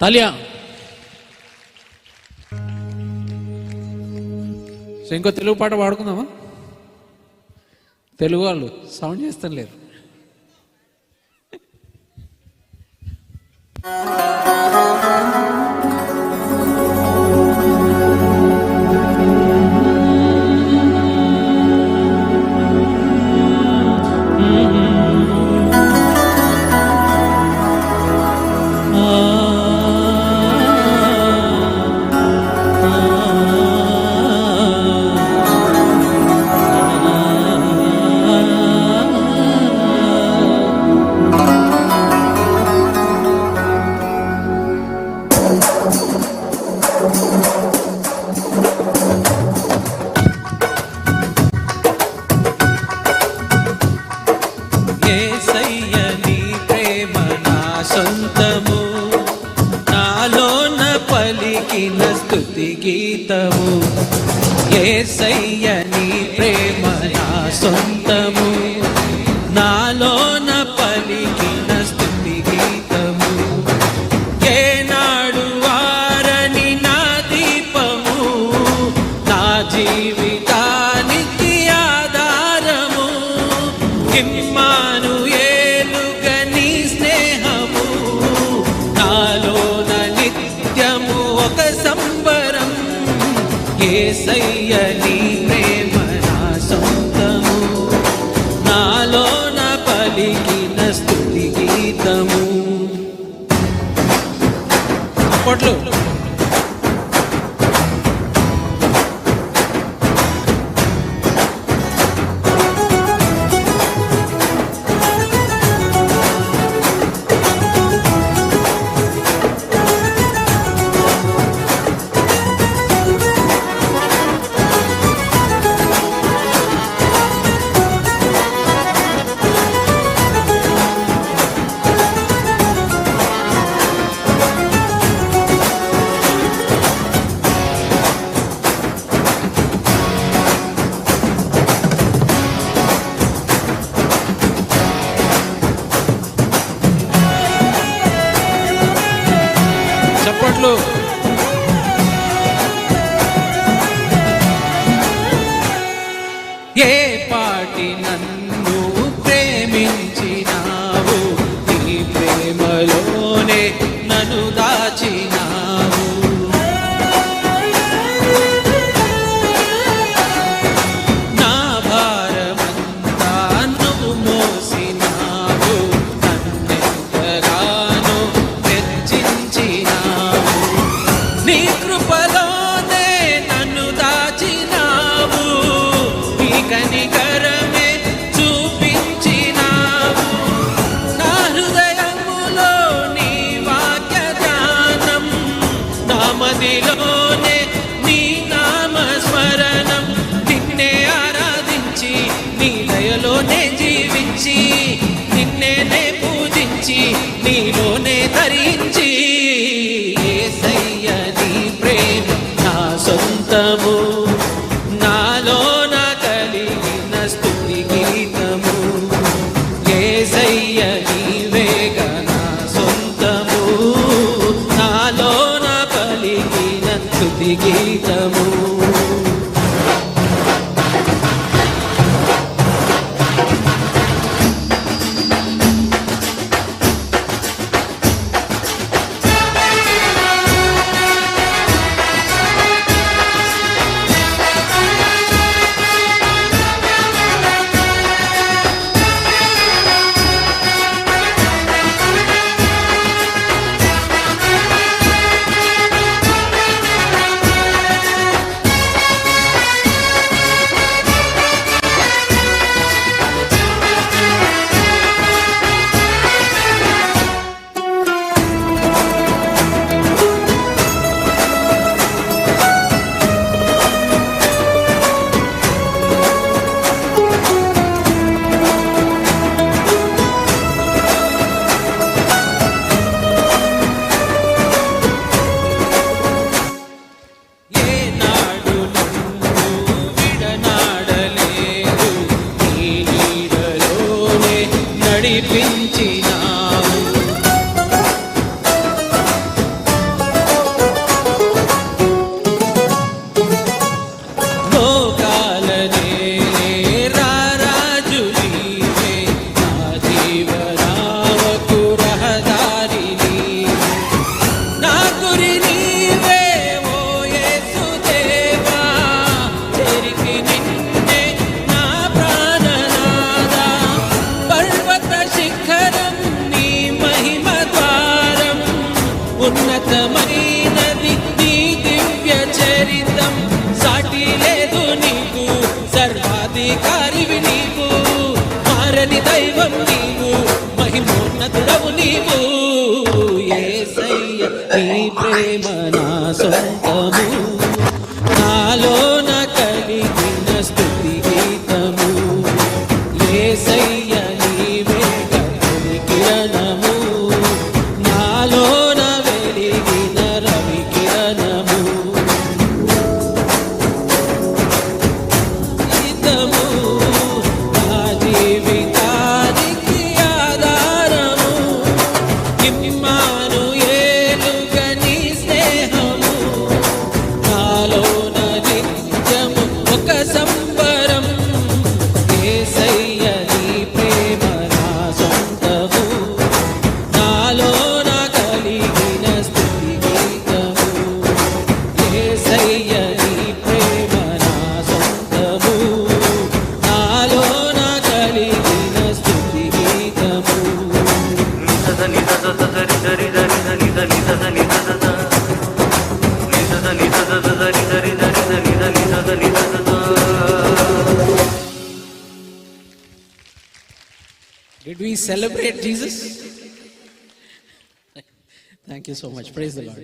తాలియా. So ఇంకో తెలుగు పాట పాడుకుందామా? తెలుగు వాళ్ళు సౌండ్ చేస్తాం లేరు. స్తుతి గీతము యేసయ్య నీ ప్రేమ నా సొంతము, నాలోన పలికిన స్తుతి గీతము. ఏనాడు వారని నా దీపము, నా జీవితానికి ఆధారము. ఇమ్మానుయేలుగా నీ స్నేహము, నాలోన నిత్యము ఒక సంబరం. యేసయ్య నీ ప్రేమ నా సొంతము, నాలోన పలికిన స్తుతి గీతము. అప్పట్లో ఏ పాటి నన్ను ప్రేమించినావు, నీ ప్రేమలోనే నన్ను దాచినావు. నా భారమంతా నువ్వు మోసినావు, నన్నెంతగానో హెచ్చించినావు. నీ కృపలోనే నన్ను దాచినావు, కనికరమే చూపించినావు. నా హృదయములో నీ వాక్య ధ్యానం, నా మదిలోనే నీ నామస్మరణం. నిన్నే ఆరాధించి నీ దయలోనే జీవించి, నిన్నే పూజించి నీలోనే ధరించి. యేసయ్య నీ ప్రేమ నా సొంతము, నాలోన కలిగిన స్తుతి గీతము. యేసయ్య నీవేగా నా సొంతము, నాలోన కలిగిన స్తుతి గీతము. ఉన్నతమైనది నీ దివ్య చరితం, సాటి లేదు నీకు, సర్వాధికారివి నీవు, మారని దైవం నీవు, మహిమోన్నతుడవు నీవు. యేసయ్య నీ ప్రేమ నా సొంతము, నాలోన కలిగిన స్తుతి గీతము. యేసయ్య నీవే కడలి కిరణము, నాలోన వెలిగిన రవి కిరణము. గీతము నా జీవితానికి ఆధారము, ఇమ్మానుయేలుగా నీ స్నేహము, నాలోన నిత్యము ఒక సంబరం. యేసయ్య నీ ప్రేమ నా సొంతము, నాలోన కలిగిన స్తుతి గీతము. యేసయ్య నీ ప్రేమ నా సొంతము, నాలోన కలిగిన స్తుతి గీతము. Did we celebrate Jesus? Thank you so much. Praise the Lord.